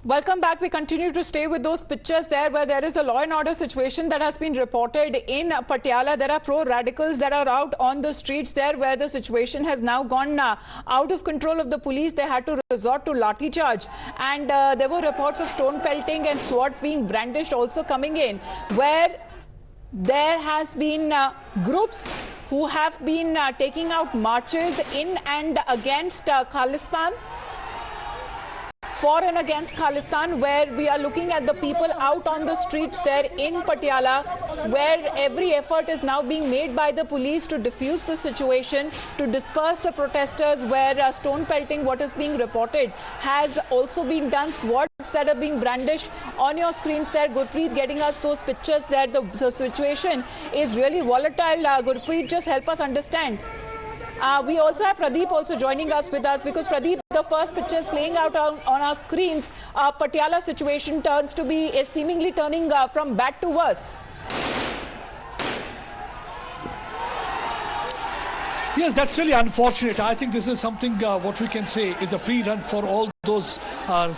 Welcome back. We continue to stay with those pictures there where there is a law and order situation that has been reported in Patiala. There are pro-radicals that are out on the streets there where the situation has now gone out of control of the police. They had to resort to lathi charge, and there were reports of stone pelting and swords being brandished also coming in, where there has been groups who have been taking out marches in and against Khalistan, for and against Khalistan, where we are looking at the people out on the streets there in Patiala, where every effort is now being made by the police to diffuse the situation, to disperse the protesters, where stone pelting, what is being reported, has also been done. Swords that are being brandished on your screens there. Gurpreet getting us those pictures there. The situation is really volatile. Gurpreet, just help us understand. We also have Pradeep also joining us because Pradeep, the first pictures playing out on our screens, Patiala situation is seemingly turning from bad to worse. Yes, that's really unfortunate. I think this is something what we can say is a free run for all those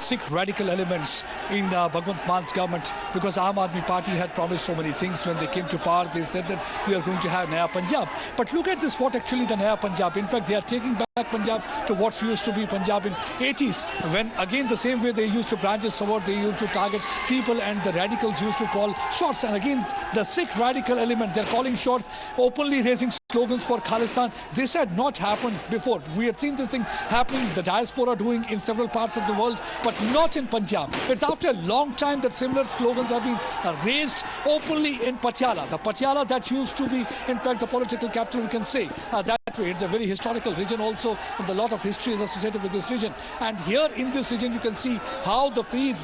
Sikh radical elements in Bhagwant Man's government, because Aam Aadmi Party had promised so many things when they came to power. They said that we are going to have Naya Punjab. But look at this, what actually the Naya Punjab. In fact, they are taking back Punjab to what used to be Punjab in 80s, when again the same way they used to brandish sword, they used to target people, and the radicals used to call shots. And again, the Sikh radical element, they're calling shots, openly raising slogans for Khalistan. This had not happened before. We had seen this thing happening, the diaspora doing in several parts of the world, but not in Punjab. It's after a long time that similar slogans have been raised openly in Patiala. The Patiala that used to be, in fact, the political capital, we can say that way. It's a very historical region also, and a lot of history is associated with this region. And here in this region, you can see how the free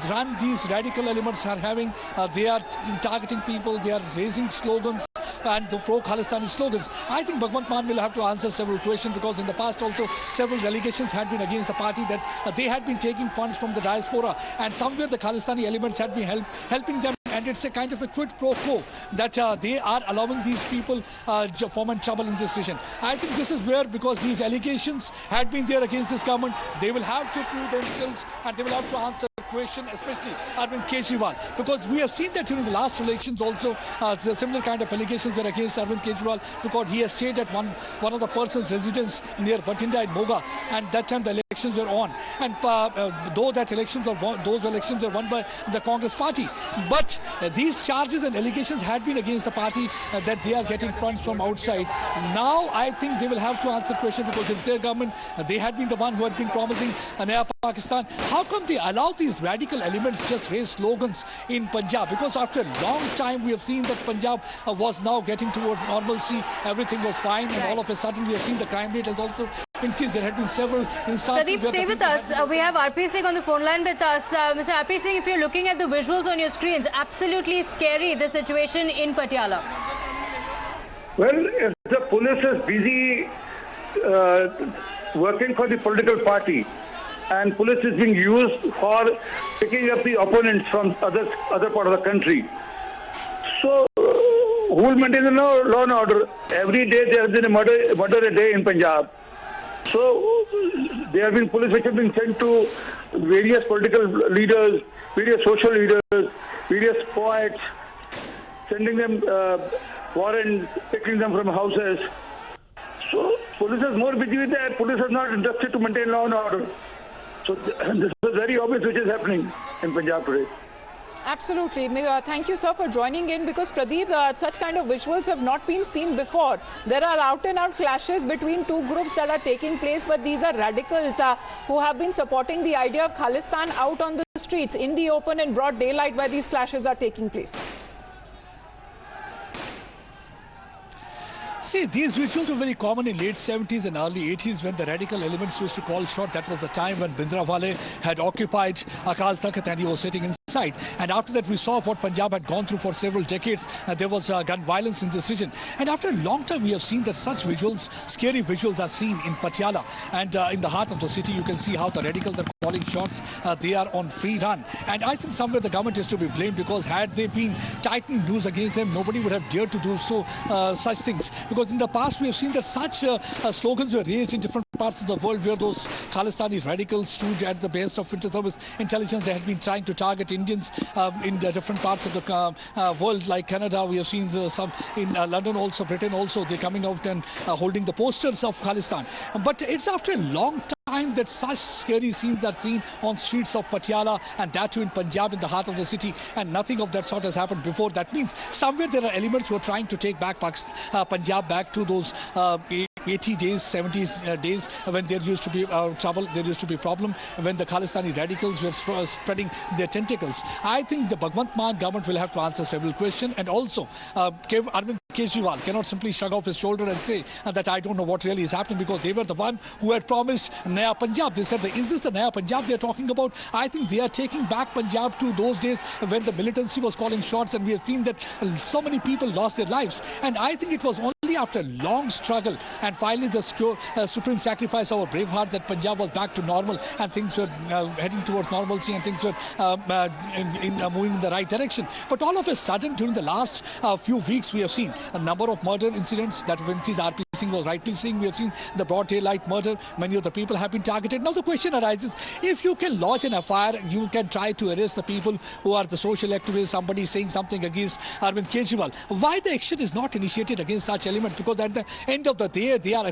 run these radical elements are having. They are targeting people, they are raising slogans, and the pro-Khalistani slogans. I think Bhagwant Mann will have to answer several questions, because in the past also several allegations had been against the party that they had been taking funds from the diaspora, and somewhere the Khalistani elements had been helping them. And it's a kind of a quid pro quo that they are allowing these people foment trouble in this region. I think this is where, because these allegations had been there against this government, they will have to prove themselves, and they will have to answer question, especially Arvind Kejriwal, because we have seen that during the last elections also the similar kind of allegations were against Arvind Kejriwal, because he has stayed at one of the person's residence near Batinda in Moga, and that time the elections were on, and though those elections were won by the Congress party, but these charges and allegations had been against the party that they are getting funds from outside. Now I think they will have to answer the question, because if their government, they had been the one who had been promising a Naya Pakistan, how come they allow these radical elements just raise slogans in Punjab? Because after a long time we have seen that Punjab was now getting toward normalcy, everything was fine, and all of a sudden we have seen the crime rate has also increased. There have been several instances. Pradeep, stay with us. We have RP Singh on the phone line with us. Mr. RP Singh, if you're looking at the visuals on your screens, absolutely scary, the situation in Patiala. Well, if the police is busy working for the political party, and police is being used for picking up the opponents from other part of the country, so who will maintain the law and order? Every day there has been a murder a day in Punjab. So there have been police which have been sent to various political leaders, various social leaders, various poets, sending them warrants, picking them from houses. So police is more busy with that. Police is not interested to maintain law and order. So this is very obvious which is happening in Punjab today. Absolutely. Thank you, sir, for joining in, because Pradeep, such kind of visuals have not been seen before. There are out-and-out clashes between two groups that are taking place, but these are radicals who have been supporting the idea of Khalistan out on the streets in the open in broad daylight, where these clashes are taking place. See, these visuals were very common in late 70s and early 80s when the radical elements used to call shot. That was the time when Bhindranwale had occupied Akal Takht and he was sitting inside side. And after that, we saw what Punjab had gone through for several decades. There was gun violence in this region. And after a long time, we have seen that such visuals, scary visuals, are seen in Patiala. And in the heart of the city, you can see how the radicals are calling shots. They are on free run. And I think somewhere the government is to be blamed, because had they been tightened loose against them, nobody would have dared to do so, such things. Because in the past, we have seen that such slogans were raised in different parts of the world, where those Khalistani radicals stood at the base of inter-service intelligence. They had been trying to target Indians in the different parts of the world, like Canada. We have seen some in London, also Britain, also they're coming out and holding the posters of Khalistan. But it's after a long time that such scary scenes are seen on streets of Patiala, and that too in Punjab, in the heart of the city, and nothing of that sort has happened before. That means somewhere there are elements who are trying to take back Punjab back to those 80 days, 70 days, when there used to be trouble, there used to be problem, when the Khalistani radicals were spreading their tentacles. I think the Bhagwant Mann government will have to answer several questions, and also Arvind Kejriwal cannot simply shrug off his shoulder and say that I don't know what really is happening, because they were the one who had promised Naya Punjab. They said, is this the Naya Punjab they're talking about? I think they are taking back Punjab to those days when the militancy was calling shots, and we have seen that so many people lost their lives. And I think it was only after a long struggle and finally the supreme sacrifice of our brave heart that Punjab was back to normal, and things were heading towards normalcy, and things were moving in the right direction. But all of a sudden, during the last few weeks, we have seen a number of murder incidents that Venki's RP Singh was rightly saying. We have seen the broad daylight murder. Many of the people have been targeted. Now the question arises, if you can lodge an FIR, you can try to arrest the people who are the social activists, somebody saying something against Arvind Kejriwal. Why the action is not initiated against such elements? Because at the end of the day, they are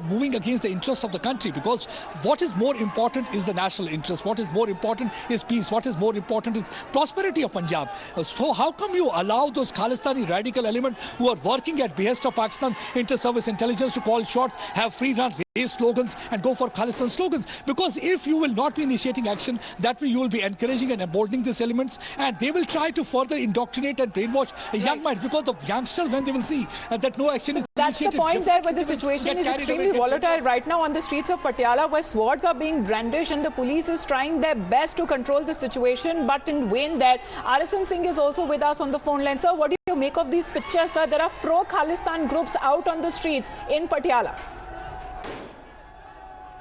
moving against the interests of the country, because what is more important is the national interest. What is more important is peace. What is more important is prosperity of Punjab. So how come you allow those Khalistani radical elements who are working at behest of Pakistan inter-service intelligence to call shots, have free run, raise slogans and go for Khalistan slogans? Because if you will not be initiating action, that way you will be encouraging and emboldening these elements, and they will try to further indoctrinate and brainwash young minds, because the youngsters, when they will see that no action is that's initiated, the point there, where the situation is extremely volatile right now on the streets of Patiala, where swords are being brandished and the police is trying their best to control the situation, but in vain there. RSN Singh is also with us on the phone line. Sir, what do you make of these pictures, sir? There are pro-Khalistan groups out on the streets in Patiala.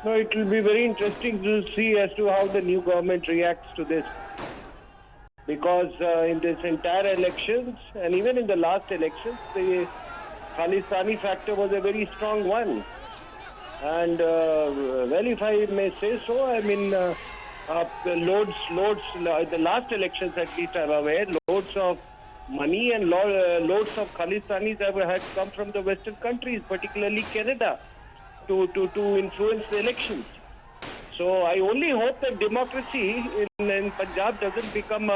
No, it will be very interesting to see as to how the new government reacts to this. Because in this entire elections, and even in the last elections, the Khalistani factor was a very strong one. And, well, if I may say so, I mean, the last elections at least I'm aware, loads of money and loads of Khalistanis had come from the Western countries, particularly Canada, to influence the elections. So I only hope that democracy in Punjab doesn't become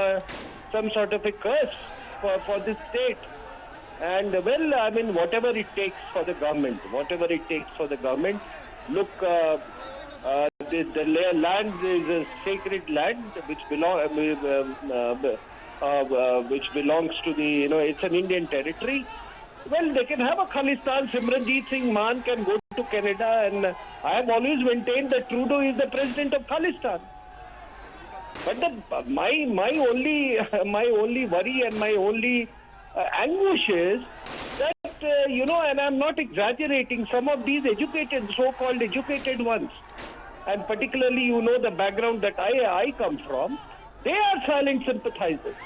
some sort of a curse for this state. And well, I mean, whatever it takes for the government, look, the land is a sacred land which belongs to the, it's an Indian territory. Well, they can have a Khalistan. Simranjeet Singh Mann can go to Canada, and I have always maintained that Trudeau is the president of Khalistan. But my only worry and my only anguish is that and I'm not exaggerating, some of these so-called educated ones, and particularly the background that I come from, they are silent sympathizers.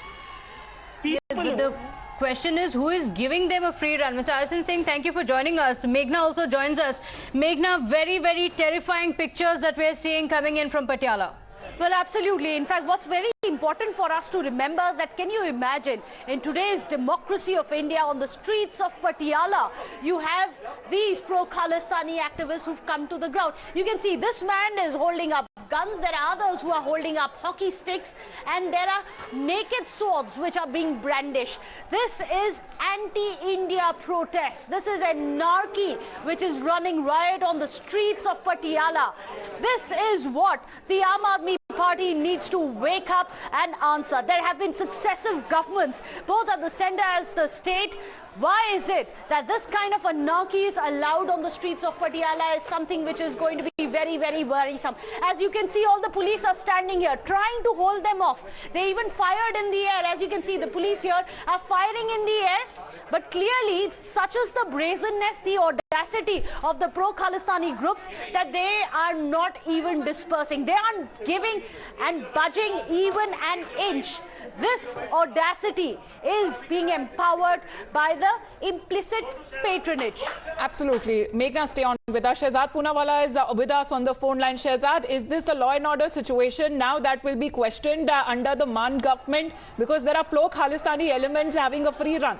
Yes, but the question is, who is giving them a free run? Mr. RSN Singh, thank you for joining us. Meghna also joins us. Meghna, very, very terrifying pictures that we're seeing coming in from Patiala. Well, absolutely. In fact, what's very important for us to remember that, can you imagine, in today's democracy of India, on the streets of Patiala, you have these pro-Khalistani activists who've come to the ground. You can see this man is holding up guns. There are others who are holding up hockey sticks, and there are naked swords which are being brandished. This is anti-India protest. This is anarchy which is running riot on the streets of Patiala. This is what the Aam Aadmi Party needs to wake up and answer. There have been successive governments, both at the centre as the state. Why is it that this kind of anarchy is allowed on the streets of Patiala is something which is going to be very, very worrisome. As you can see, all the police are standing here trying to hold them off. They even fired in the air. As you can see, the police here are firing in the air. But clearly, such is the brazenness, the audacity of the pro-Khalistani groups that they are not even dispersing. They aren't giving and budging even an inch. This audacity is being empowered by the implicit patronage. Absolutely. Meghna, stay on with us. Shehzad Poonawala is with us on the phone line. Shehzad, is this the law and order situation now that will be questioned under the Maan government because there are pro-Khalistani elements having a free run?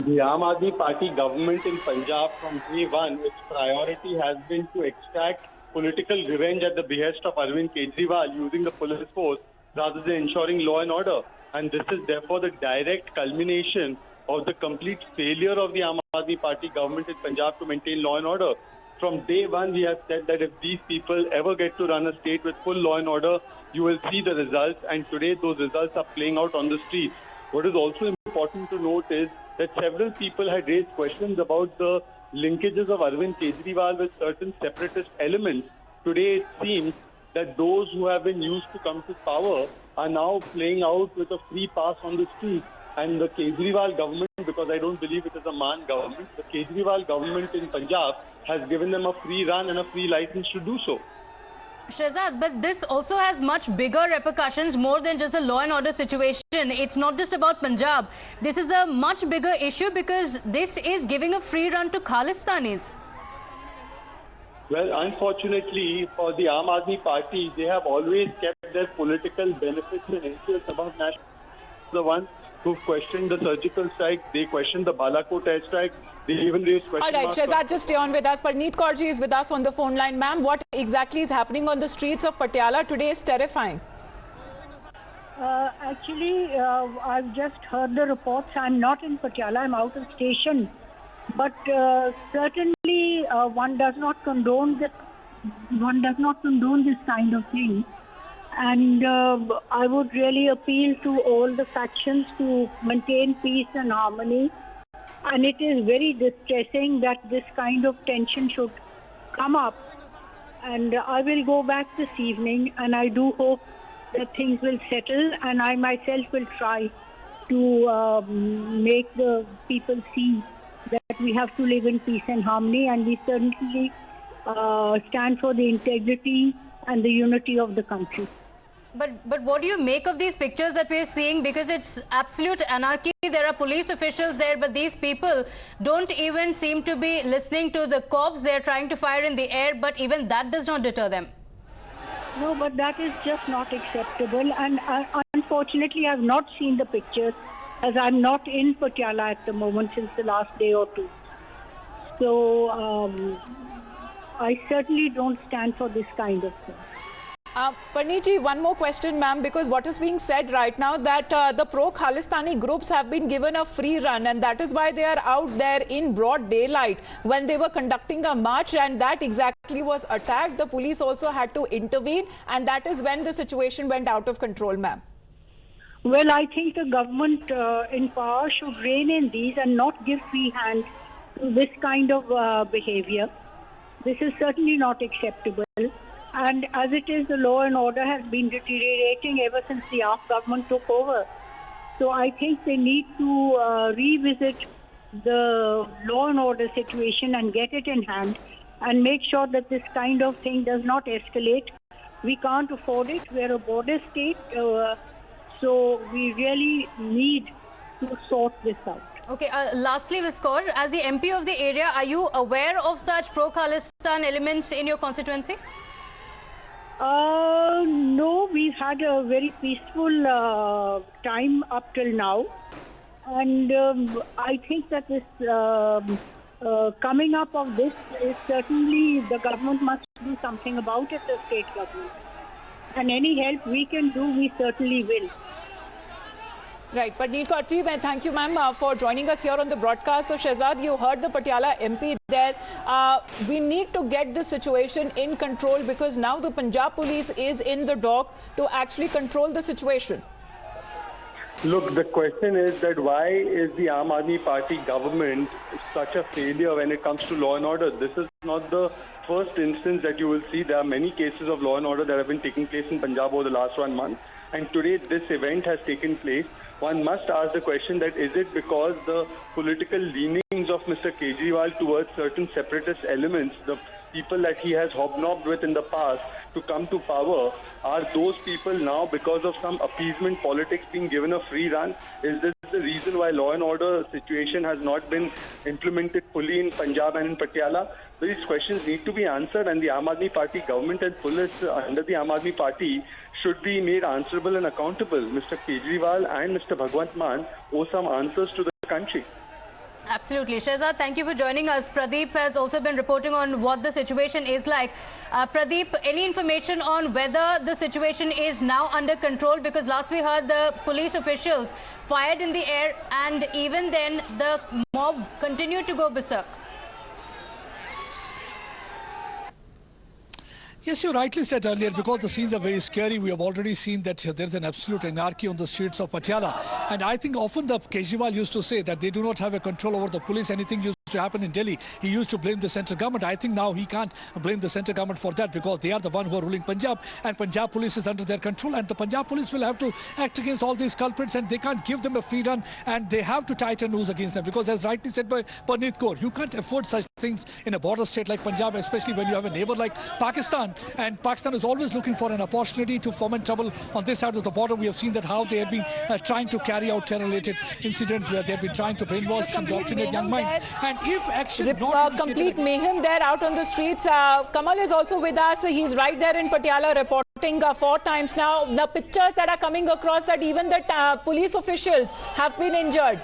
The Aam Aadmi Party government in Punjab from day one, its priority has been to extract political revenge at the behest of Arvind Kejriwal using the police force rather than ensuring law and order. And this is therefore the direct culmination of the complete failure of the Aam Aadmi Party government in Punjab to maintain law and order. From day one, we have said that if these people ever get to run a state with full law and order, you will see the results. And today, those results are playing out on the streets. What is also important to note is that several people had raised questions about the linkages of Arvind Kejriwal with certain separatist elements. Today, it seems that those who have been used to come to power are now playing out with a free pass on the street. And the Kejriwal government, because I don't believe it is a Maan government, the Kejriwal government in Punjab has given them a free run and a free license to do so. Shehzad, but this also has much bigger repercussions, more than just the law and order situation. It's not just about Punjab. This is a much bigger issue because this is giving a free run to Khalistanis. Well, unfortunately for the Aam Aadmi Party, they have always kept their political benefits and interests above national. The ones who questioned the surgical strike, they questioned the Balakot airstrike, they even raised questions. All right, Shehzad, just stay on with us. Parneet Kaurji is with us on the phone line. Ma'am, what exactly is happening on the streets of Patiala today is terrifying. Actually, I've just heard the reports. I'm not in Patiala, I'm out of station. But certainly one does not condone this. One does not condone this kind of thing. And I would really appeal to all the factions to maintain peace and harmony. And it is very distressing that this kind of tension should come up. And I will go back this evening, and I do hope that things will settle, and I myself will try to make the people see that we have to live in peace and harmony, and we certainly stand for the integrity and the unity of the country. But what do you make of these pictures that we're seeing? Because it's absolute anarchy. There are police officials there, but these people don't even seem to be listening to the cops. They're trying to fire in the air, but even that does not deter them. No, but that is just not acceptable. And unfortunately, I've not seen the pictures, as I'm not in Patiala at the moment since the last day or two. So I certainly don't stand for this kind of thing. Parneet, one more question, ma'am, because what is being said right now that the pro-Khalistani groups have been given a free run, and that is why they are out there in broad daylight when they were conducting a march, and that exactly was attacked. The police also had to intervene, and that is when the situation went out of control, ma'am. Well, I think the government in power should rein in these and not give free hand to this kind of behavior. This is certainly not acceptable. And as it is, the law and order has been deteriorating ever since the AAP government took over. So I think they need to revisit the law and order situation and get it in hand and make sure that this kind of thing does not escalate. We can't afford it. We're a border state, so we really need to sort this out. Okay, lastly, Ms. Kaur, as the MP of the area, are you aware of such pro-Khalistan elements in your constituency? No, we've had a very peaceful time up till now, and I think that this coming up of this is certainly the government must do something about it, the state government, and any help we can do, we certainly will. Right, but Neet Kauri, thank you, ma'am, for joining us here on the broadcast. So, Shehzad, you heard the Patiala MP there. We need to get the situation in control because now the Punjab police is in the dock to actually control the situation. Look, the question is that why is the Aam Aadmi Party government such a failure when it comes to law and order? This is not the first instance that you will see. There are many cases of law and order that have been taking place in Punjab over the last 1 month. And today this event has taken place. One must ask the question that is it because the political leanings of Mr. Kejriwal towards certain separatist elements, the people that he has hobnobbed with in the past to come to power, are those people now because of some appeasement politics being given a free run? Is this the reason why law and order situation has not been implemented fully in Punjab and in Patiala? These questions need to be answered, and the Aam Aadmi Party government and police under the Aam Aadmi Party should be made answerable and accountable. Mr. Kejriwal and Mr. Bhagwant Mann owe some answers to the country. Absolutely. Shehzad, thank you for joining us. Pradeep has also been reporting on what the situation is like. Pradeep, any information on whether the situation is now under control? Because last we heard the police officials fired in the air and even then the mob continued to go berserk. Yes, you rightly said earlier, because the scenes are very scary. We have already seen that there's an absolute anarchy on the streets of Patiala. And I think often the Kejriwal used to say that they do not have a control over the police. Anything used to happen in Delhi, he used to blame the central government. I think now he can't blame the central government for that because they are the one who are ruling Punjab, and Punjab police is under their control, and the Punjab police will have to act against all these culprits, and they can't give them a free run, and they have to tighten rules against them because, as rightly said by Neet Kauri, you can't afford such things in a border state like Punjab, especially when you have a neighbor like Pakistan, and Pakistan is always looking for an opportunity to foment trouble on this side of the border. We have seen that how they have been trying to carry out terror-related incidents where they have been trying to brainwash and indoctrinate young minds. And if action complete mayhem there out on the streets. Kamal is also with us. He's right there in Patiala reporting 4 times now. The pictures that are coming across that even the police officials have been injured.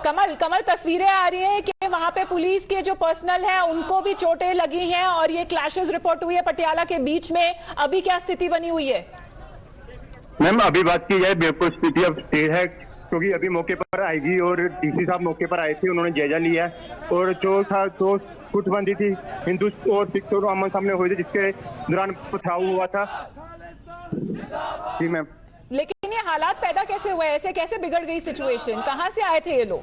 कमल तस्वीरें आ रही हैं कि वहां पे police के जो personal है उनको भी चोटें लगी हैं और ये क्लैशेस रिपोर्ट हुई है पटियाला के बीच में. अभी क्या स्थिति बनी हुई है? मैम, अभी बात की जाए बिल्कुल स्थिति अब स्थिर है, क्योंकि अभी मौके पर आईजी और डीसी साहब मौके पर आए थे, उन्होंने जायजा लिया और जो था जो गुटबंदी थी हिंदू और सिख दोनों आमने सामने हुए थे, जिसके दौरान पथराव हुआ था. जी मैम. लेकिन ये हालात पैदा कैसे हुए? ऐसे कैसे बिगड़ गई सिचुएशन? कहां से आए थे ये लोग?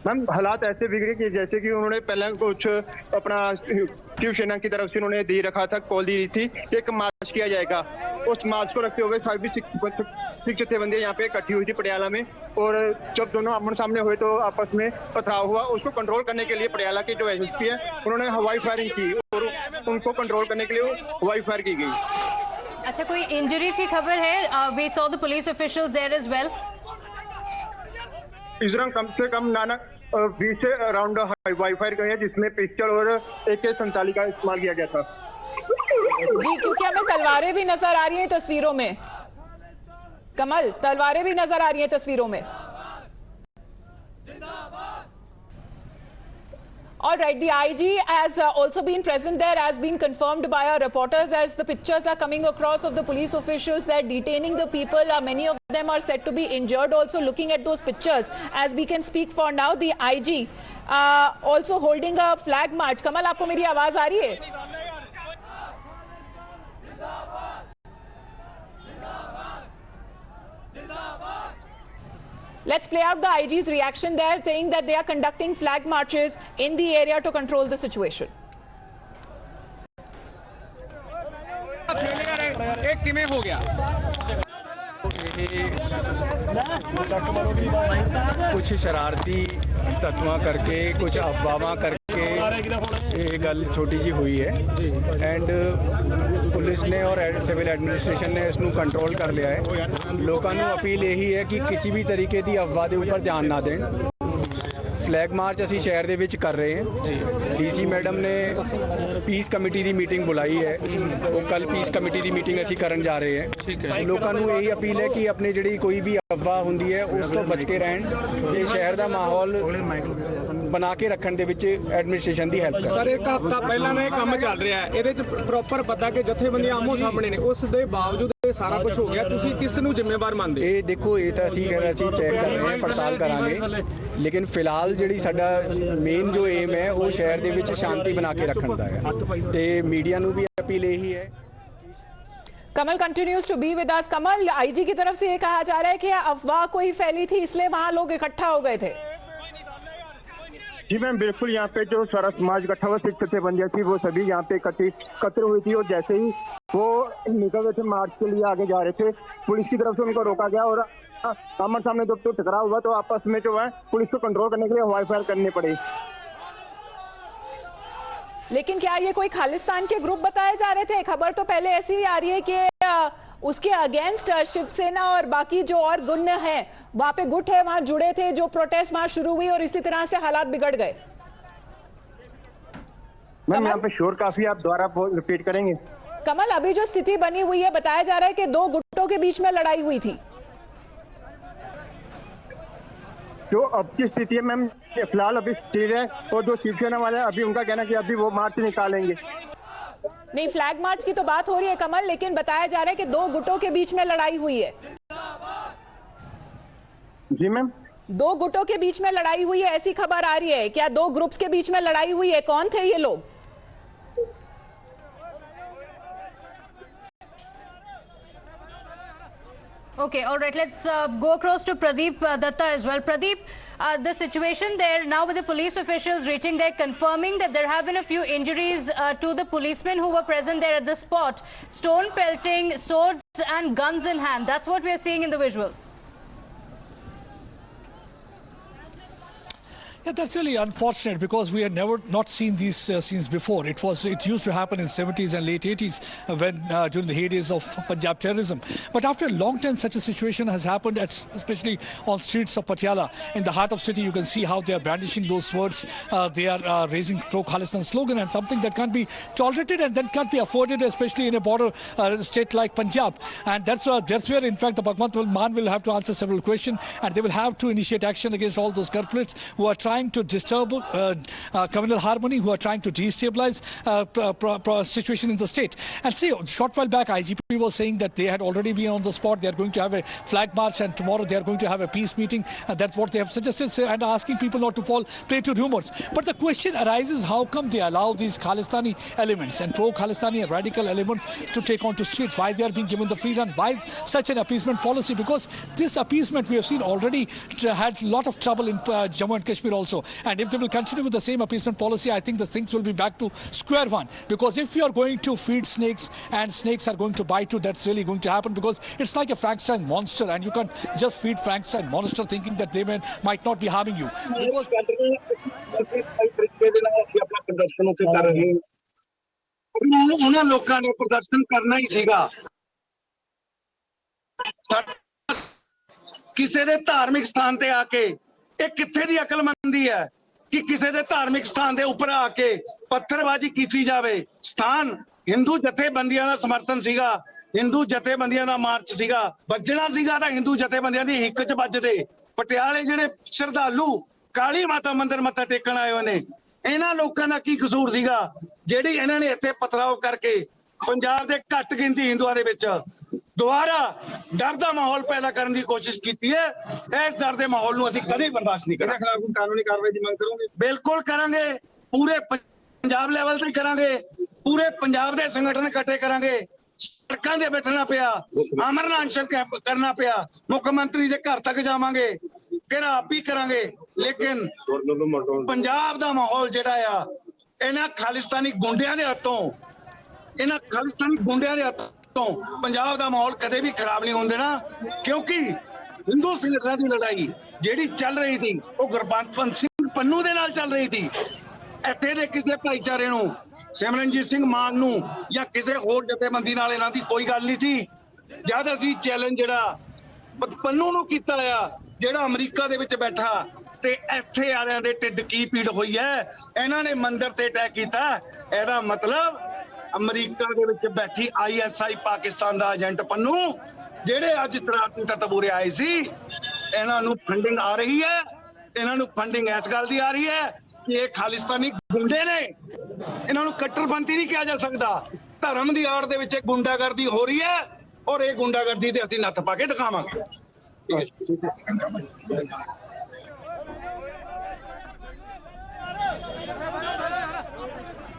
मैम, हालात ऐसे बिगड़े कि जैसे कि उन्होंने पहले कुछ अपना शिव सेना की तरफ से उन्होंने दे रखा था, कॉल दी थी कि एक मार्च किया जाएगा. उस मार्च को रखते हुए सभी सिख जथेबंदियां यहाँ पे इकट्ठी हुई थी पटियाला में, और जब दोनों आमने सामने हुए तो आपस में पथराव हुआ. उसको कंट्रोल करने के लिए पटियाला के जो एसएसपी है उन्होंने हवाई फायरिंग की और उनको कंट्रोल करने के लिए हवाई फायर की गई. अच्छा, कोई इंजरीज की खबर है? We saw the police officials there as well. इस दौरान कम से कम 20 से अराउंड हवाई फायर गए हैं, जिसमें पिस्टल और AK-47 का इस्तेमाल किया गया था. जी, क्योंकि हमें तलवारें भी नजर आ रही हैं तस्वीरों में. कमल, तलवारें भी नजर आ रही हैं तस्वीरों में. All right, the IG has also been present there, has been confirmed by our reporters as the pictures are coming across of the police officials that are detaining the people. Many of them are said to be injured. Also looking at those pictures, as we can speak for now, the IG also holding a flag march. Kamal, आपको मेरी आवाज आ रही है? Let's play out the IG's reaction there, saying that they are conducting flag marches in the area to control the situation. कुछ शरारती तत्वां करके कुछ अफवाहां करके ये गल छोटी जी हुई है एंड पुलिस ने और सिविल एडमिनिस्ट्रेशन ने इसनू कंट्रोल कर लिया है. लोगों को अपील यही है कि किसी भी तरीके की अफवाह के ऊपर ध्यान ना दें. फ्लैग मार्च असी शहर दे विच कर रहे हैं. डीसी मैडम ने पीस कमेटी की मीटिंग बुलाई है, वो कल पीस कमेटी की मीटिंग असी करन जा रहे हैं. लोगों को यही अपील है कि अपने जिहड़ी कोई भी अफवाह हुंदी है उस तो बच के रहन. ये शहर का माहौल ਬਣਾ ਕੇ ਰੱਖਣ ਦੇ ਵਿੱਚ ਐਡਮਿਨਿਸਟ੍ਰੇਸ਼ਨ ਦੀ ਹੈਲਪ ਸਰ ਇੱਕ ਹਫ਼ਤਾ ਪਹਿਲਾਂ ਦਾ ਇਹ ਕੰਮ ਚੱਲ ਰਿਹਾ ਹੈ, ਇਹਦੇ 'ਚ ਪ੍ਰੋਪਰ ਪਤਾ ਕਿ ਜਥੇਬੰਦੀਆਂ ਆਮੋ ਸਾਹਮਣੇ ਨੇ, ਉਸ ਦੇ ਬਾਵਜੂਦ ਇਹ ਸਾਰਾ ਕੁਝ ਹੋ ਗਿਆ, ਤੁਸੀਂ ਕਿਸ ਨੂੰ ਜ਼ਿੰਮੇਵਾਰ ਮੰਨਦੇ? ਇਹ ਦੇਖੋ, ਇਹ ਤਾਂ ਅਸੀਂ ਕਹਿ ਰਹੇ ਸੀ ਚੈੱਕ ਕਰ ਰਹੇ ਹਾਂ, ਪੜਤਾਲ ਕਰਾਂਗੇ, ਲੇਕਿਨ ਫਿਲਹਾਲ ਜਿਹੜੀ ਸਾਡਾ ਮੇਨ ਜੋ ਏਮ ਹੈ ਉਹ ਸ਼ਹਿਰ ਦੇ ਵਿੱਚ ਸ਼ਾਂਤੀ ਬਣਾ ਕੇ ਰੱਖਣ ਦਾ ਹੈ ਤੇ ਮੀਡੀਆ ਨੂੰ ਵੀ अपील यही है। Kamal continues to be with us. Kamal, IG की तरफ से ये कहा जा रहा है कि अफवाह कोई फैली थी इसलिए वहां लोग इकट्ठा हो गए थे। जी मैम, बिल्कुल, यहाँ पे जो सारा समाज इकट्ठा हुआ, सिख जथेबंदियां थी वो सभी यहाँ पे एकत्र हुई थी और जैसे ही वो निकल रहे थे मार्च के लिए आगे जा रहे थे, पुलिस की तरफ से उनको रोका गया और आमने सामने जब तो टकराव हुआ तो आपस में जो है पुलिस को कंट्रोल करने के लिए हवाई फायर करनी पड़ी। लेकिन क्या ये कोई खालिस्तान के ग्रुप बताए जा रहे थे? खबर तो पहले ऐसी ही आ रही है कि उसके अगेंस्ट शिव सेना और बाकी जो और गुट हैं, वहां पे गुट है, वहां जुड़े थे, जो प्रोटेस्ट वहां शुरू हुई और इसी तरह से हालात बिगड़ गए। मैम यहाँ पे शोर काफी, आप दोबारा रिपीट करेंगे? कमल, अभी जो स्थिति बनी हुई है, बताया जा रहा है कि दो गुटों के बीच में लड़ाई हुई थी। जो अब की स्थिति है मैम, फिलहाल अभी स्थिर है और जो शिवसेना वाले हैं अभी उनका कहना है कि अभी वो मार्च निकालेंगे। नहीं, फ्लैग मार्च की तो बात हो रही है कमल, लेकिन बताया जा रहा है कि दो गुटों के बीच में लड़ाई हुई है। जी मैम, दो गुटों के बीच में लड़ाई हुई है, ऐसी खबर आ रही है। क्या दो ग्रुप्स के बीच में लड़ाई हुई है? कौन थे ये लोग? Okay, all right, let's go across to Pradeep Datta as well. Pradeep, the situation there now with the police officials reaching there, confirming that there have been a few injuries to the policemen who were present there at the spot. Stone pelting, swords and guns in hand. That's what we are seeing in the visuals. Yeah, that's really unfortunate because we had never not seen these scenes before. It used to happen in 70s and late 80s when during the heydays of Punjab terrorism. But after a long time, such a situation has happened, especially on streets of Patiala. In the heart of city, you can see how they are brandishing those swords. They are raising Pro-Khalistan slogan, and something that can't be tolerated and that can't be afforded, especially in a border state like Punjab. And that's where, in fact, the Bhagwant Mann will have to answer several questions, and they will have to initiate action against all those culprits who are trying to disturb communal harmony, who are trying to destabilize situation in the state. And see, a short while back, IGP was saying that they had already been on the spot. They are going to have a flag march, and tomorrow they are going to have a peace meeting. And that's what they have suggested, and asking people not to fall prey to rumors. But the question arises, how come they allow these Khalistani elements and pro-Khalistani and radical elements to take onto street? Why they are being given the free run? Why such an appeasement policy? Because this appeasement we have seen already had a lot of trouble in Jammu and Kashmir also. And if they will continue with the same appeasement policy, I think the things will be back to square one. Because if you are going to feed snakes and snakes are going to bite you, that's really going to happen, because it's like a Frankenstein monster, and you can't just feed Frankenstein monster thinking that they might not be harming you. Because ਉਹਨਾਂ ਲੋਕਾਂ ਨੇ ਪ੍ਰਦਰਸ਼ਨ ਕਰਨਾ ਹੀ ਸੀਗਾ। ਕਿਸੇ ਦੇ ਧਾਰਮਿਕ ਸਥਾਨ ਤੇ ਆ ਕੇ ਇਹ ਕਿੱਥੇ ਦੀ ਅਕਲਮੰਦੀ ਹੈ ਕਿ ਕਿਸੇ ਦੇ ਧਾਰਮਿਕ ਸਥਾਨ ਦੇ ਉੱਪਰ ਆ ਕੇ ਪੱਥਰਬਾਜ਼ੀ ਕੀਤੀ ਜਾਵੇ। ਸਥਾਨ ਹਿੰਦੂ ਜਥੇਬੰਦੀਆਂ ਦਾ ਸਮਰਥਨ ਸੀਗਾ, ਹਿੰਦੂ ਜਥੇਬੰਦੀਆਂ ਦਾ ਮਾਰਚ ਸੀਗਾ, ਵੱਜਣਾ ਸੀਗਾ ਤਾਂ ਹਿੰਦੂ ਜਥੇਬੰਦੀਆਂ ਦੀ ਹਿੱਕ 'ਚ ਵੱਜਦੇ। ਪਟਿਆਲੇ ਜਿਹੜੇ ਸ਼ਰਧਾਲੂ ਕਾਲੀ ਮਾਤਾ ਮੰਦਿਰ ਮੱਥਾ ਟੇਕਣ ਆਏ ਹੋਏ ਨੇ, ਇਹਨਾਂ ਲੋਕਾਂ ਦਾ ਕੀ ਕਸੂਰ ਸੀਗਾ ਜਿਹੜੀ ਇਹਨਾਂ ਨੇ ਇੱਥੇ ਪਥਰਾਓ ਕਰਕੇ ਪੰਜਾਬ ਦੇ ਘੱਟ ਗਿਣਤੀ ਹਿੰਦੂਆਂ ਦੇ ਵਿੱਚ ਦੁਬਾਰਾ ਡਰ ਦਾ ਮਾਹੌਲ ਪੈਦਾ ਕਰਨ ਦੀ ਕੋਸ਼ਿਸ਼ ਕੀਤੀ ਹੈ। ਇਸ ਡਰ ਦੇ ਮਾਹੌਲ ਨੂੰ ਅਸੀਂ ਕਦੇ ਬਰਦਾਸ਼ਤ ਨਹੀਂ ਕਰਾਂਗੇ। ਖਿਲਾਫ ਕਾਨੂੰਨੀ ਕਾਰਵਾਈ ਦੀ ਮੰਗ ਕਰੋਗੇ? ਬਿਲਕੁਲ ਕਰਾਂਗੇ, ਪੂਰੇ ਪੰਜਾਬ ਲੈਵਲ ਤੇ ਕਰਾਂਗੇ, ਪੂਰੇ ਪੰਜਾਬ ਦੇ ਸੰਗਠਨ ਇਕੱਠੇ ਕਰਾਂਗੇ। ਸੜਕਾਂ ਤੇ ਬੈਠਣਾ ਪਿਆ, ਅਮਰਨਾਥ ਅਨਸ਼ਨ ਕੈਂਪ ਕਰਨਾ ਪਿਆ, ਮੁੱਖ ਮੰਤਰੀ ਦੇ ਘਰ ਤੱਕ ਜਾਵਾਂਗੇ, ਘੇਰਾਵ ਵੀ ਕਰਾਂਗੇ। ਲੇਕਿਨ ਪੰਜਾਬ ਦਾ ਮਾਹੌਲ ਜਿਹੜਾ ਆ ਇਹਨਾਂ ਖਾਲਿਸਤਾਨੀ ਗੁੰਡਿਆਂ ਦੇ ਹੱਥੋਂ, ਇਹਨਾਂ ਖਾਲਿਸਤਾਨੀ ਗੁੰਡਿਆਂ ਦੇ ਹੱਥੋਂ ਪੰਜਾਬ ਦਾ ਮਾਹੌਲ ਕਦੇ ਵੀ ਖਰਾਬ ਨਹੀਂ ਹੋਣ ਦੇਣਾ। ਕਿਉਂਕਿ ਹਿੰਦੂ ਸੰਗਠਨਾਂ ਦੀ ਲੜਾਈ ਜਿਹੜੀ ਚੱਲ ਰਹੀ ਸੀ ਉਹ ਗੁਰਬੰਤ ਸਿੰਘ ਪੰਨੂ ਦੇ ਨਾਲ ਚੱਲ ਰਹੀ ਸੀ। ਇੱਥੇ ਦੇ ਕਿਸੇ ਭਾਈਚਾਰੇ ਨੂੰ, ਸਿਮਰਨਜੀਤ ਸਿੰਘ ਮਾਨ ਨੂੰ ਜਾਂ ਕਿਸੇ ਹੋਰ ਜਥੇਬੰਦੀ ਨਾਲ ਇਹਨਾਂ ਦੀ ਕੋਈ ਗੱਲ ਨਹੀਂ ਸੀ। ਜਦ ਅਸੀਂ ਚੈਲੰਜ ਜਿਹੜਾ ਪੰਨੂ ਨੂੰ ਕੀਤਾ ਆ, ਜਿਹੜਾ ਅਮਰੀਕਾ ਦੇ ਵਿੱਚ ਬੈਠਾ, ਤੇ ਇੱਥੇ ਵਾਲਿਆਂ ਦੇ ਢਿੱਡ ਕੀ ਪੀੜ ਹੋਈ ਹੈ, ਇਹਨਾਂ ਨੇ ਮੰਦਿਰ ਤੇ ਅਟੈਕ ਕੀਤਾ। ਇਹਦਾ ਮਤਲਬ ਅਮਰੀਕਾ ਦੇ ਵਿੱਚ ਬੈਠੀ ISI ਪਾਕਿਸਤਾਨ ਦਾ ਏਜੰਟ ਪੰਨੂ, ਜਿਹੜੇ ਅੱਜ ਸ਼ਰਾਰਤੀ ਤੱਤ ਉਰੇ ਆਏ ਸੀ, ਇਹਨਾਂ ਨੂੰ ਫੰਡਿੰਗ ਆ ਰਹੀ ਹੈ। ਇਹਨਾਂ ਨੂੰ ਫੰਡਿੰਗ ਇਸ ਗੱਲ ਦੀ ਆ ਰਹੀ ਹੈ कि ये खालिस्तानी गुंडे ने, इन्होंने कट्टरपंथी नहीं किया जा सकता। धर्म की आड़ दे विच गुंडागर्दी हो रही है और ये गुंडागर्दी ते असीं नत्थ पा के दिखावांगे।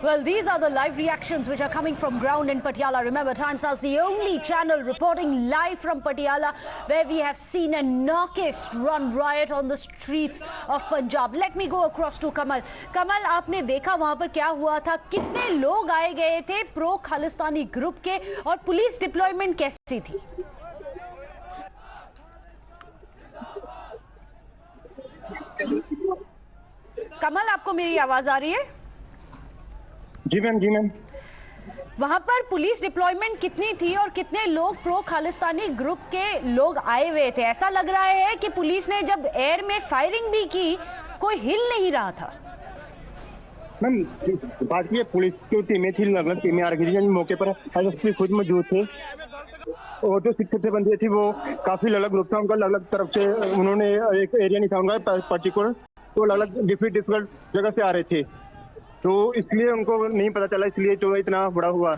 Well, these are the live reactions which are coming from ground in Patiala. Remember, Times Now is the only channel reporting live from Patiala, where we have seen a anarchist run riot on the streets of Punjab. Let me go across to Kamal. Kamal, आपने देखा वहां पर क्या हुआ था? कितने लोग आए गए थे प्रो खालिस्तानी ग्रुप के, और पुलिस डिप्लॉयमेंट कैसी थी? कमल, आपको मेरी आवाज आ रही है? जी मैम, जी मैम। वहां पर पुलिस डिप्लॉयमेंट कितनी थी और कितने लोग प्रो खालिस्तानी ग्रुप के लोग आए हुए थे? ऐसा लग रहा है कि पुलिस ने जब एयर में फायरिंग भी की, कोई हिल नहीं रहा था। मैम बात की पुलिस की टीमें थी, अलग अलग टीमें आ रही थी मौके पर, एसएसपी खुद मौजूद थे, और जो शिक्षक से बंदी थी वो काफी अलग ग्रुप था उनका, अलग अलग तरफ से, उन्होंने एक एरिया नहीं था उनका पर्टिकुलर, तो अलग अलग डिफरेंट जगह से आ रहे थे, तो इसलिए उनको नहीं पता चला, इसलिए जो इतना बड़ा हुआ।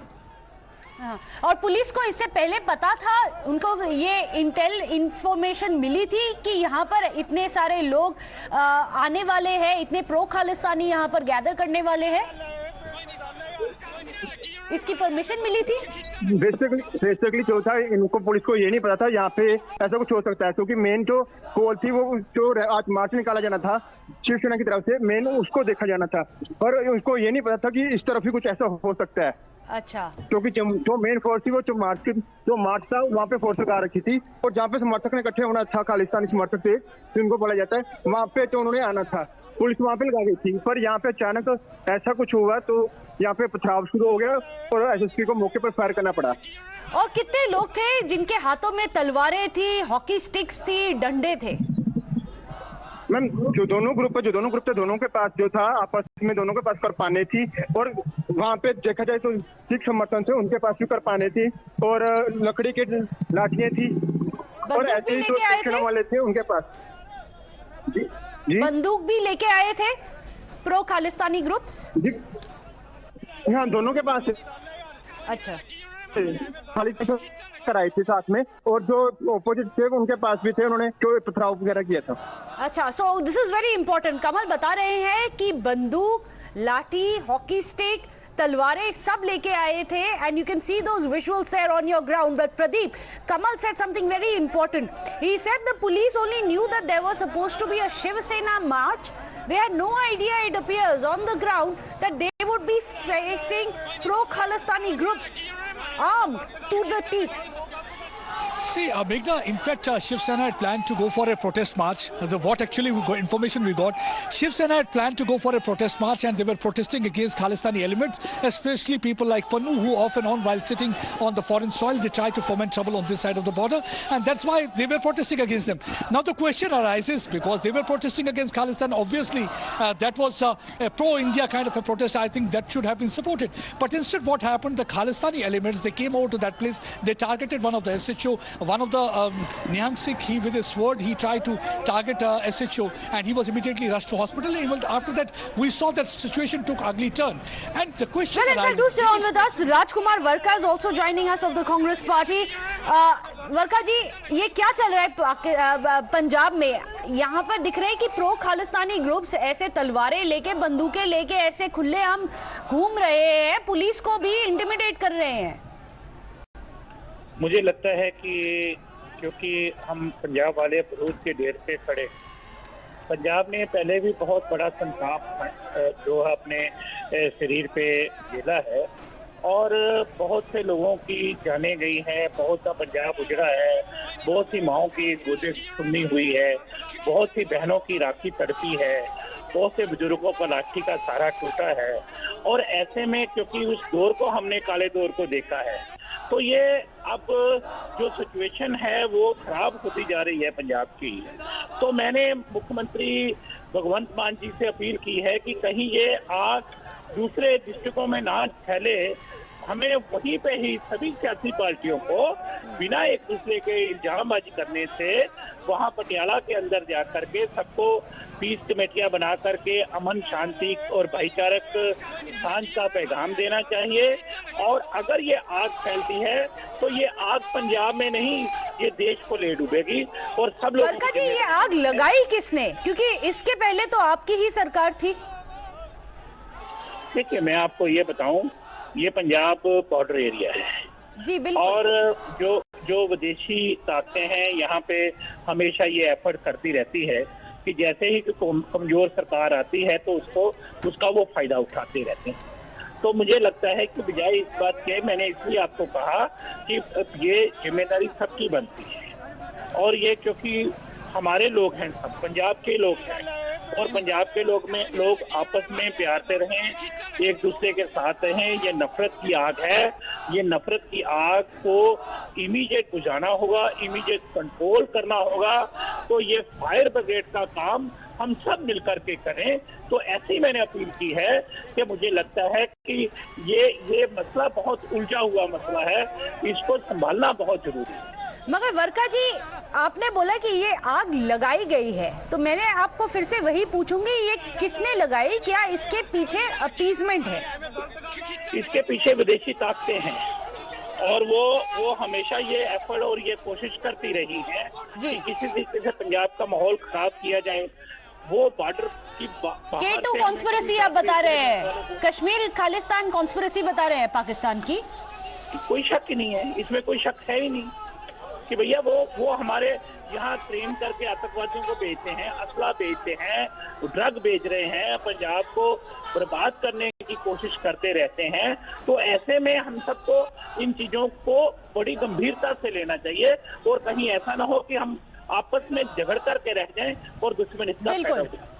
और पुलिस को इससे पहले पता था, उनको ये इंफॉर्मेशन मिली थी कि यहाँ पर इतने सारे लोग आने वाले हैं, इतने प्रो खालिस्तानी यहाँ पर गैदर करने वाले हैं? इसकी परमिशन मिली थी? बेसिकली जो था, इनको पुलिस को ये नहीं पता था यहाँ पे ऐसा कुछ हो सकता है, क्योंकि मेन जो कॉल थी वो जो आज मार्च निकाला जाना था शिवसेना की तरफ से, मेन उसको देखा जाना था, पर उनको ये नहीं पता था कि इस तरफ ही कुछ ऐसा हो सकता है। अच्छा। क्योंकि जो मेन फोर्स थी वो जो मार्च था वहाँ पे फोर्स लगा रखी थी, और जहाँ पे समर्थक ने इकट्ठे होना था, खालिस्तानी समर्थक थे जिनको बोला जाता है, वहाँ पे तो उन्होंने आना था, पुलिस वहाँ पे लगा गई थी, पर यहाँ पे अचानक तो ऐसा कुछ हुआ तो यहाँ पे पथराव शुरू हो गया और एसएसपी को मौके पर फायर करना पड़ा। और कितने लोग थे जिनके हाथों में तलवारें थी, हॉकी स्टिक्स थी, डंडे थे? मैम जो दोनों ग्रुप थे, दोनों के पास जो था आपस में, दोनों के पास करपाने थी, और वहाँ पे देखा जाए तो सिख समर्थन थे उनके पास भी करपाने थी, और लकड़ी के लाठियां थी, और ऐसे ही जो शिक्षण वाले थे उनके पास जी बंदूक भी लेके आए थे प्रो खालिस्तानी ग्रुप्स? जी हाँ, दोनों के पास। अच्छा। खाली कराई थी साथ में, और जो ऑपोजिट थे उनके पास भी थे, उन्होंने जो पथराव वगैरह किया था। अच्छा, so this is very important. Kamal बता रहे हैं कि बंदूक, लाठी, हॉकी स्टिक, तलवारें सब लेके आए थे, and you can see those visuals there on your ground. But Pradeep, Kamal said something very important. He said the police only knew that there was supposed to be a Shiv Sena march. They had no idea, it appears, on the ground that they would be facing pro-Khalistani groups armed to the teeth. See, Meghna, in fact, Shiv Sena had planned to go for a protest march. What actually information we got, Shiv Sena had planned to go for a protest march, and they were protesting against Khalistani elements, especially people like Pannu, who off and on, while sitting on the foreign soil, they try to foment trouble on this side of the border, and that's why they were protesting against them. Now the question arises, because they were protesting against Khalistan, obviously that was a pro-India kind of a protest. I think that should have been supported. But instead what happened, the Khalistani elements, they came over to that place, they targeted one of the SHO, one of the Nihang Sikh, he with his sword, he tried to target SHO, and he was immediately rushed to hospital. And even after that, we saw that situation took ugly turn. And the question well, in fact, do stay on with us. Rajkumar Varka is also joining us of the Congress Party. Varka ji, ये क्या चल रहा है पंजाब में? यहाँ पर दिख रहे हैं कि प्रो खालिस्तानी ग्रुप्स ऐसे तलवारें लेके, बंदूकें लेके ऐसे खुलेआम घूम रहे हैं, पुलिस को भी इंटिमिडेट कर रहे हैं। मुझे लगता है कि क्योंकि हम पंजाब वाले बरूद के ढेर पे खड़े, पंजाब ने पहले भी बहुत बड़ा संताप जो है अपने शरीर पे झेला है, और बहुत से लोगों की जाने गई है, बहुत सा पंजाब उजड़ा है, बहुत सी माओं की गोदें सुन्नी हुई है, बहुत सी बहनों की राखी तड़पी है, बहुत से बुजुर्गों का लाठी का सहारा टूटा है। और ऐसे में क्योंकि उस दौर को हमने काले दौर को देखा है, तो ये अब जो सिचुएशन है वो खराब होती जा रही है पंजाब की। तो मैंने मुख्यमंत्री भगवंत मान जी से अपील की है कि कहीं ये आग दूसरे डिस्ट्रिक्टों में ना फैले, हमें वहीं पे ही सभी सियासी पार्टियों को बिना एक दूसरे के इल्जामबाजी करने से वहाँ पटियाला के अंदर जा करके सबको पीस कमेटियां बना करके अमन शांति और भाईचारक सांझ का पैगाम देना चाहिए। और अगर ये आग फैलती है तो ये आग पंजाब में नहीं, ये देश को ले डूबेगी। और सब लोग वर्का जी, ये आग लगाई किसने? क्योंकि इसके पहले तो आपकी ही सरकार थी। देखिए, मैं आपको ये बताऊं, ये पंजाब बॉर्डर एरिया है जी, बिल्कुल। और जो विदेशी ताकतें हैं यहाँ पे हमेशा ये एफर्ट करती रहती है कि जैसे ही कमजोर सरकार आती है तो उसका वो फायदा उठाते रहते हैं। तो मुझे लगता है कि बजाय इस बात के, मैंने इसलिए आपको कहा कि ये जिम्मेदारी सबकी बनती है। और ये क्योंकि हमारे लोग हैं, सब पंजाब के लोग हैं, और पंजाब के लोग आपस में प्यार से रहें, एक दूसरे के साथ रहें। ये नफरत की आग है, ये नफरत की आग को इमीडिएट बुझाना होगा, इमीडिएट कंट्रोल करना होगा। तो ये फायर ब्रिगेड का काम हम सब मिलकर के करें। तो ऐसे ही मैंने अपील की है कि मुझे लगता है कि ये मसला बहुत उलझा हुआ मसला है, इसको संभालना बहुत जरूरी है। मगर वर्का जी, आपने बोला कि ये आग लगाई गई है, तो मैंने आपको फिर से वही पूछूंगी, ये किसने लगाई? क्या इसके पीछे अपीजमेंट है? इसके पीछे विदेशी ताकतें हैं, और वो हमेशा ये एफर्ट और ये कोशिश करती रही है कि किसी तरीके से पंजाब का माहौल खराब किया जाए। वो बॉर्डर की K2 कॉन्स्पिरेसी आप बता रहे हैं, कश्मीर खालिस्तान कॉन्स्पिरेसी बता रहे हैं पाकिस्तान की? कोई शक ही नहीं है, इसमें कोई शक है ही नहीं कि भैया वो हमारे यहाँ ट्रेन करके आतंकवादियों को बेचते हैं, असला बेचते हैं, ड्रग बेच रहे हैं, पंजाब को बर्बाद करने की कोशिश करते रहते हैं। तो ऐसे में हम सबको इन चीजों को बड़ी गंभीरता से लेना चाहिए, और कहीं ऐसा ना हो कि हम आपस में झगड़ करके रह जाएं और दुश्मनी इसका पैदा हो जाए।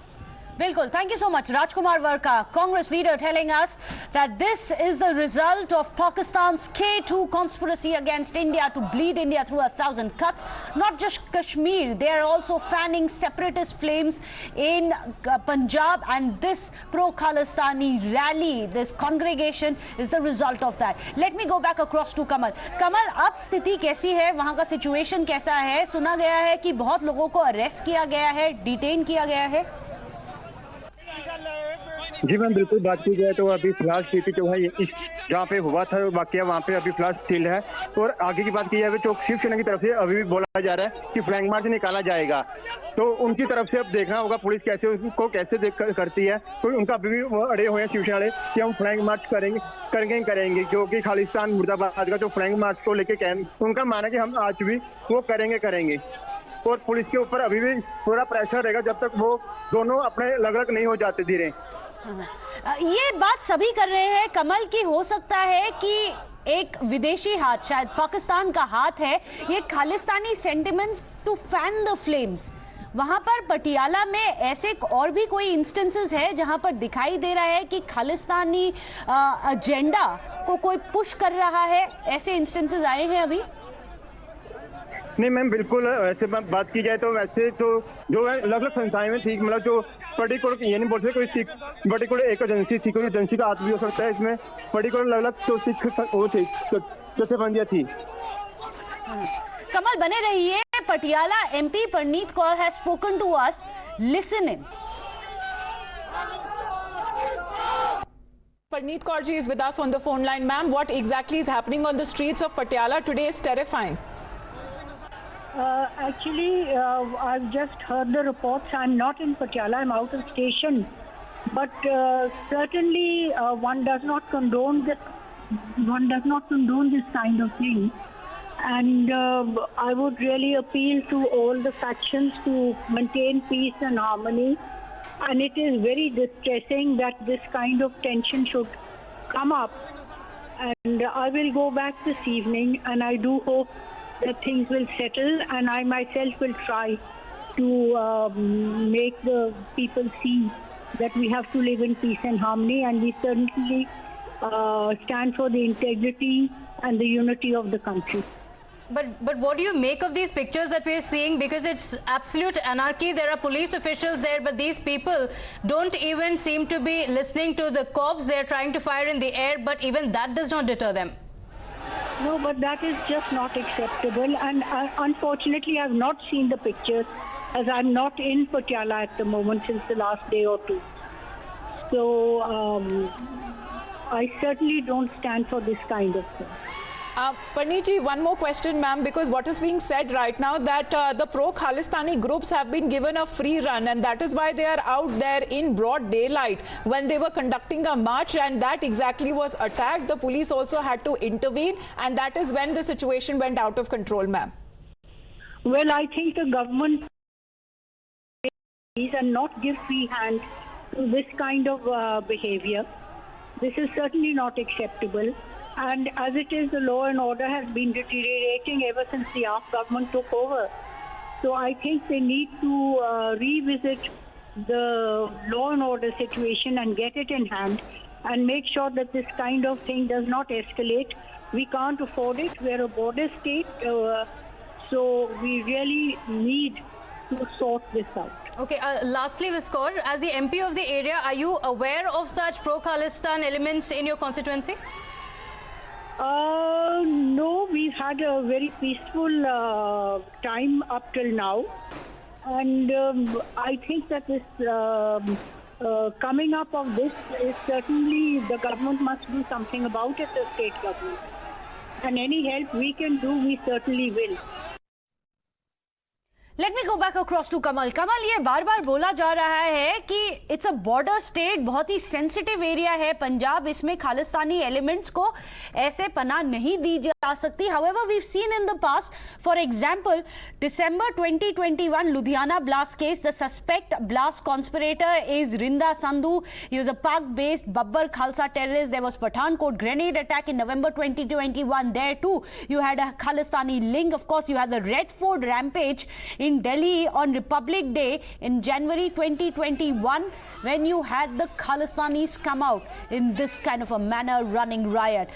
Bilkul. Thank you so much. Rajkumar Varka, Congress leader, telling us that this is the result of Pakistan's K2 conspiracy against India to bleed India through 1,000 cuts. Not just Kashmir, they are also fanning separatist flames in Punjab, and this Pro-Khalistani rally, this congregation is the result of that. Let me go back across to Kamal. Kamal, अब स्थिति कैसी है? वहाँ का situation कैसा है? सुना गया है कि बहुत लोगों को अरेस्ट किया गया है, डिटेन किया गया है। जी मैम, बिल्कुल बात की जाए तो अभी फिलहाल स्थिति जो है इस जहाँ पे हुआ था वाकया, वहाँ पे अभी फिलहाल स्टिल है। और आगे की बात की जाए तो शिव सेना की तरफ से अभी भी बोला जा रहा है कि फ्लैग मार्च निकाला जाएगा। तो उनकी तरफ से अब देखना होगा पुलिस कैसे उसको कैसे करती है। तो उनका अभी भी अड़े हुए हैं शिवसेना वाले कि हम फ्लैग मार्च करेंगे क्योंकि खालिस्तान मुर्दाबाद का जो फ्लैग मार्च को लेके उनका मानना है कि हम आज भी वो करेंगे। और पुलिस के ऊपर अभी भी पूरा प्रेशर रहेगा जब तक वो दोनों अपने अलग नहीं हो जाते धीरे। ये बात सभी कर रहे हैं कमल की, हो सकता है कि एक विदेशी हाथ, शायद पाकिस्तान का हाथ है, ये Khalistani sentiments to fan the flames. वहां पर पटियाला में ऐसे और भी कोई इंस्टेंसेस है जहां पर दिखाई दे रहा है कि खालिस्तानी एजेंडा को कोई पुश कर रहा है? ऐसे इंस्टेंसेस आए हैं अभी? नहीं मैम, बिल्कुल वैसे बात की जाए तो वैसे तो जो अलग संस्थाएं में थी, मतलब जो पर्टिकुलर ये नहीं बोल सकते कोई पर्टिकुलर एक एजेंसी थी, कोई एजेंसी का हाथ भी हो सकता है इसमें। पर्टिकुलर अलग तो सिख वो थी, जथेबंदियां थी। कमल, बने रहिए। Patiala MP Parneet Kaur has spoken to us, listen in. Parneet Kaur ji is with us on the phone line. Ma'am, what exactly is happening on the streets of Patiala today is terrifying. Actually, I've just heard the reports. I'm not in Patiala, I'm out of station. But certainly one does not condone this kind of thing. And I would really appeal to all the factions to maintain peace and harmony. And it is very distressing that this kind of tension should come up. And I will go back this evening, and I do hope that things will settle, and I myself will try to make the people see that we have to live in peace and harmony, and we certainly stand for the integrity and the unity of the country. But what do you make of these pictures that we're seeing? Because it's absolute anarchy. There are police officials there, but these people don't even seem to be listening to the cops. They're trying to fire in the air, but even that does not deter them. No, but that is just not acceptable, and unfortunately I have not seen the pictures. as I'm not in Patiala at the moment since the last day or two. So I certainly don't stand for this kind of thing. Paniji, one more question, ma'am, because what is being said right now that the pro-Khalistani groups have been given a free run, and that is why they are out there in broad daylight when they were conducting a march, and that exactly was attacked. The police also had to intervene, and that is when the situation went out of control, ma'am. Well, I think the government and not give free hand to this kind of behavior. This is certainly not acceptable. And as it is, the law and order has been deteriorating ever since the AAP government took over. So I think they need to revisit the law and order situation and get it in hand and make sure that this kind of thing does not escalate. We can't afford it. We're a border state, so we really need to sort this out. Okay, lastly, Ms. Kaur, as the MP of the area, are you aware of such pro-Khalistan elements in your constituency? No, we've had a very peaceful time up till now, and I think that this coming up of this is certainly the government must do something about it, the state government, and any help we can do, we certainly will. Let me go back across to Kamal. Kamal, ये बार-बार बोला जा रहा है कि it's a border state, बहुत ही sensitive area है पंजाब, इसमें खालिस्तानी elements को ऐसे पनाह नहीं दी जा सकती. However, we've seen in the past, for example, December 2021 Ludhiana blast case, the suspect blast conspirator is Rinda Sandhu. He was a Pak-based Babbar Khalsa terrorist. There was Pathankot grenade attack in November 2021. There too, you had a Khalistani link. Of course, you had the Red Fort rampage in Delhi on Republic Day in January 2021 when you had the Khalistanis come out in this kind of a manner running riot.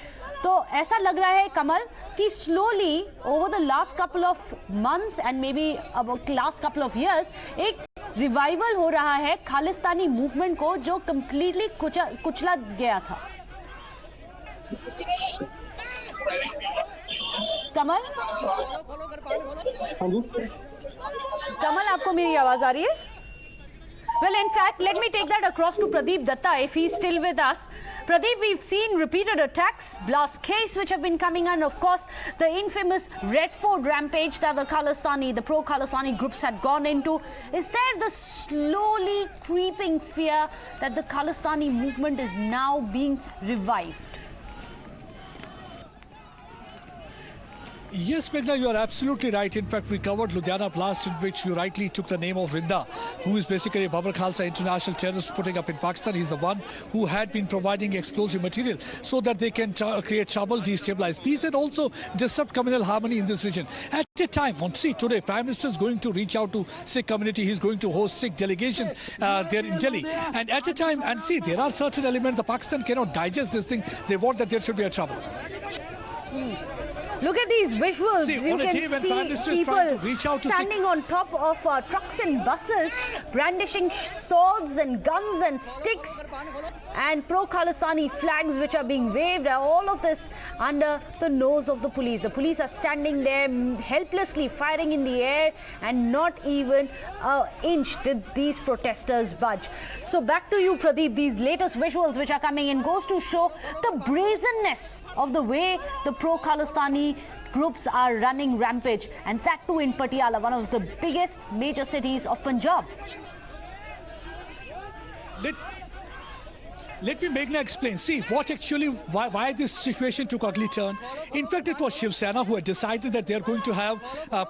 तो ऐसा लग रहा है कमल कि slowly over the last couple of months and maybe about last couple of years एक revival हो रहा है खालिस्तानी movement को जो completely कुचला गया था. कमल कमल आपको मेरी आवाज आ रही है? Well, in fact, let me take that across to Pradeep Datta if he's still with us. Pradeep, we've seen repeated attacks, blast case which have been coming on, of course, the infamous Red Fort rampage that the pro-Khalistani groups had gone into. Is there the slowly creeping fear that the Khalistani movement is now being revived? Yes, Meghna, you are absolutely right. In fact, we covered Ludhiana blast in which you rightly took the name of Rinda, who is basically a Babbar Khalsa international terrorist putting up in Pakistan. He's the one who had been providing explosive material so that they can create trouble, destabilize peace and also disrupt communal harmony in this region. At a time, today, Prime Minister is going to reach out to Sikh community. He's going to host Sikh delegation there in Delhi. And at a time, and see, there are certain elements, the Pakistan cannot digest this thing. They want that there should be a trouble. Look at these visuals. See, you can see people standing on top of trucks and buses, brandishing swords and guns and sticks and pro-Khalistani flags which are being waved. All of this under the nose of the police. The police are standing there helplessly firing in the air and not even an inch did these protesters budge. So back to you, Pradeep. These latest visuals which are coming in goes to show the brazenness of the way the pro-Khalistani groups are running rampage, and that too in Patiala, one of the biggest major cities of Punjab. Let me Meghna explain. See, what actually, why this situation took ugly turn. In fact, it was Shiv Sena who had decided that they are going to have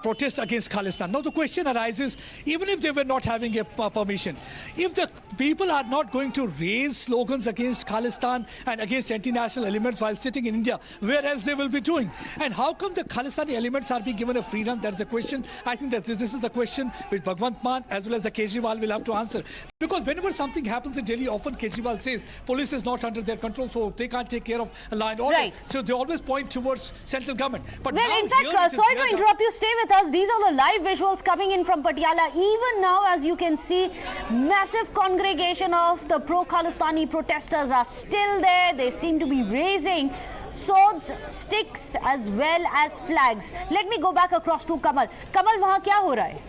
protest against Khalistan. Now, the question arises, even if they were not having a permission, if the people are not going to raise slogans against Khalistan and against anti-national elements while sitting in India, where else they will be doing? And how come the Khalistani elements are being given a free run? That is the question. I think that this is the question which Bhagwant Mann as well as the Kejriwal will have to answer. Because whenever something happens in Delhi, often Kejriwal says, police is not under their control, so they can't take care of law and order. Right. So they always point towards central government. But well, now in fact, sorry to interrupt you, stay with us. These are the live visuals coming in from Patiala. Even now, as you can see, massive congregation of the pro-Khalistani protesters are still there. They seem to be raising swords, sticks as well as flags. Let me go back across to Kamal. Kamal, वहाँ क्या हो रहा है?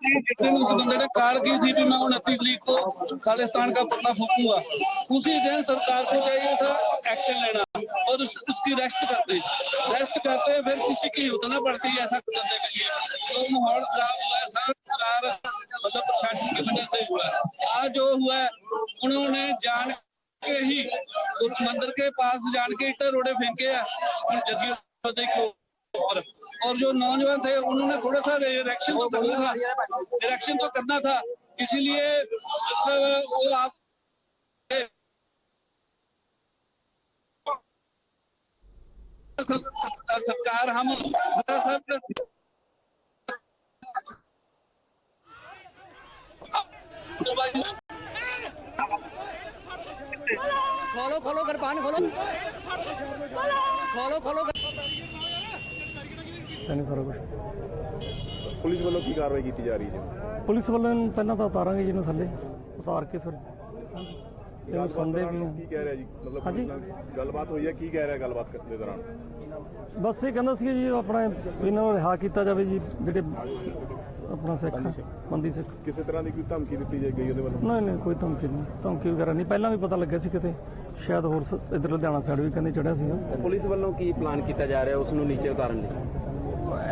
जिस दिन उस बंदे ने कॉल की थी कि मैं 29 तारीख को खालिस्तान का पत्ता फूकूंगा, उसी दिन सरकार को चाहिए था एक्शन लेना और उसकी रेस्ट करते फिर किसी की हिम्मत न पड़ती ऐसा करने के लिए। तो माहौल खराब हुआ है, सरकार मतलब प्रशासन की वजह से हुआ है। आज जो हुआ है उन्होंने जान के ही उस मंदिर के पास जान के ईंटें रोड़े फेंके हैं और जगह और जो नौजवान थे उन्होंने थोड़ा सा रिएक्शन तो करना था इसीलिए वो आप सरकार हम खोलो कृपान खोलो पुलिस वालों की कार्रवाई की जा रही है? पुलिस वालों पहला तो उतारांगे जी थले उतार के फिर सुनते भी हैं। की कह रहा जी मतलब हाँ जी गलबात हुई है की कह रहा है गलबात करने के दौरान? बस ये कहता सी जी अपना इन्हों रिहा किया जाए जी जेडे अपना सिख बंदी सिख। किसी तरह की कोई धमकी दी गई ਉਹਦੇ ਵੱਲੋਂ? नहीं कोई धमकी वगैरह नहीं। पहला भी पता लगे किते शायद होर इधर लुधियाना साइड भी कहते चढ़िया सी। पुलिस वालों की प्लान किया जा रहा है उसनों नीचे उतारन लई?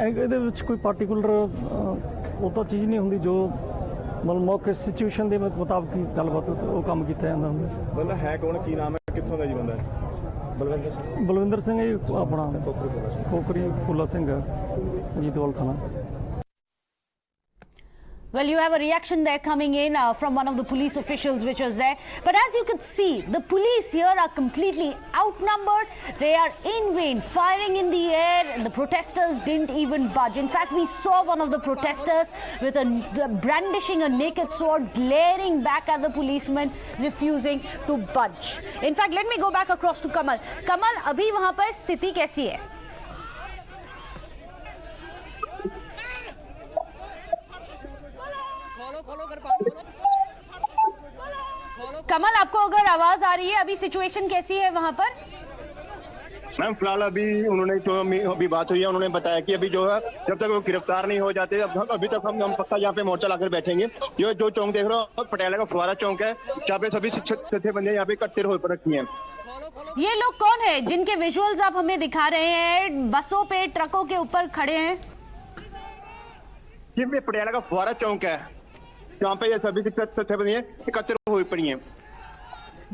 ਇਹਦੇ ਵਿੱਚ ਕੋਈ ਪਾਰਟਿਕੂਲਰ ਉਹ ਤਾਂ ਚੀਜ਼ ਨਹੀਂ ਹੁੰਦੀ ਜੋ ਮਤਲਬ ਮੌਕੇ ਸਿਚੁਏਸ਼ਨ ਦੇ ਮੁਤਾਬਕ ਹੀ ਗੱਲਬਾਤ ਉਹ ਕੰਮ ਕੀਤਾ ਜਾਂਦਾ ਹੁੰਦਾ। ਬੰਦਾ ਹੈ ਕੌਣ ਕੀ ਨਾਮ ਹੈ ਕਿੱਥੋਂ ਦਾ ਜੀ ਬੰਦਾ? ਬਲਵਿੰਦਰ ਸਿੰਘ ਜੀ ਆਪਣਾ ਕੋਕਰੀ ਫੁੱਲਾ ਸਿੰਘ ਜੀਤਵਾਲ ਥਾਣਾ। Well, you have a reaction there coming in from one of the police officials which was there. But as you can see, the police here are completely outnumbered. They are in vain firing in the air. The protesters didn't even budge. In fact, we saw one of the protesters with brandishing a naked sword, glaring back at the policeman, refusing to budge. In fact, let me go back across to Kamal. Kamal, abhi wahan par sthiti kaisi hai? कमल, आपको अगर आवाज आ रही है, अभी situation कैसी है वहां पर? मैम फिलहाल अभी उन्होंने जो अभी बात हुई है उन्होंने बताया कि अभी जो है जब तक वो गिरफ्तार नहीं हो जाते अभी तक हम पक्का यहाँ पे मोर्चा लाकर बैठेंगे। ये जो चौक देख रहे हो पटियाला का फुवारा चौक है जहाँ पे सभी जत्थेबंदियां यहाँ पे इकट्ठे हो रखी हैं। ये लोग कौन है जिनके विजुअल्स आप हमें दिखा रहे हैं, बसों पे ट्रकों के ऊपर खड़े हैं? ये पटियाला का फुवारा चौक है जहाँ पे ये सभी जत्थेबंदियां इकट्ठे हुई पड़ी हैं।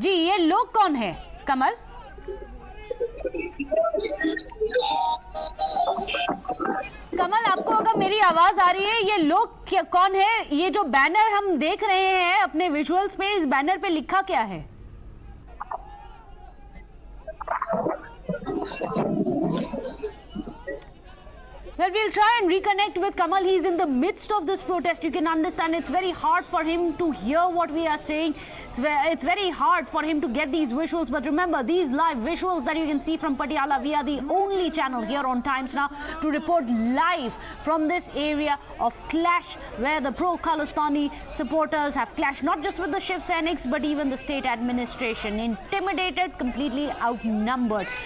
जी, ये लोग कौन है कमल? कमल, आपको अगर मेरी आवाज आ रही है, ये लोग कौन है? ये जो बैनर हम देख रहे हैं अपने विजुअल्स पे, इस बैनर पे लिखा क्या है? Well, we'll try and reconnect with Kamal. He's in the midst of this protest. You can understand it's very hard for him to hear what we are saying. It's very hard for him to get these visuals. But remember, these live visuals that you can see from Patiala, we are the only channel here on Times Now to report live from this area of clash where the Pro-Khalistani supporters have clashed not just with the Shiv Senics but even the state administration. Intimidated, completely outnumbered.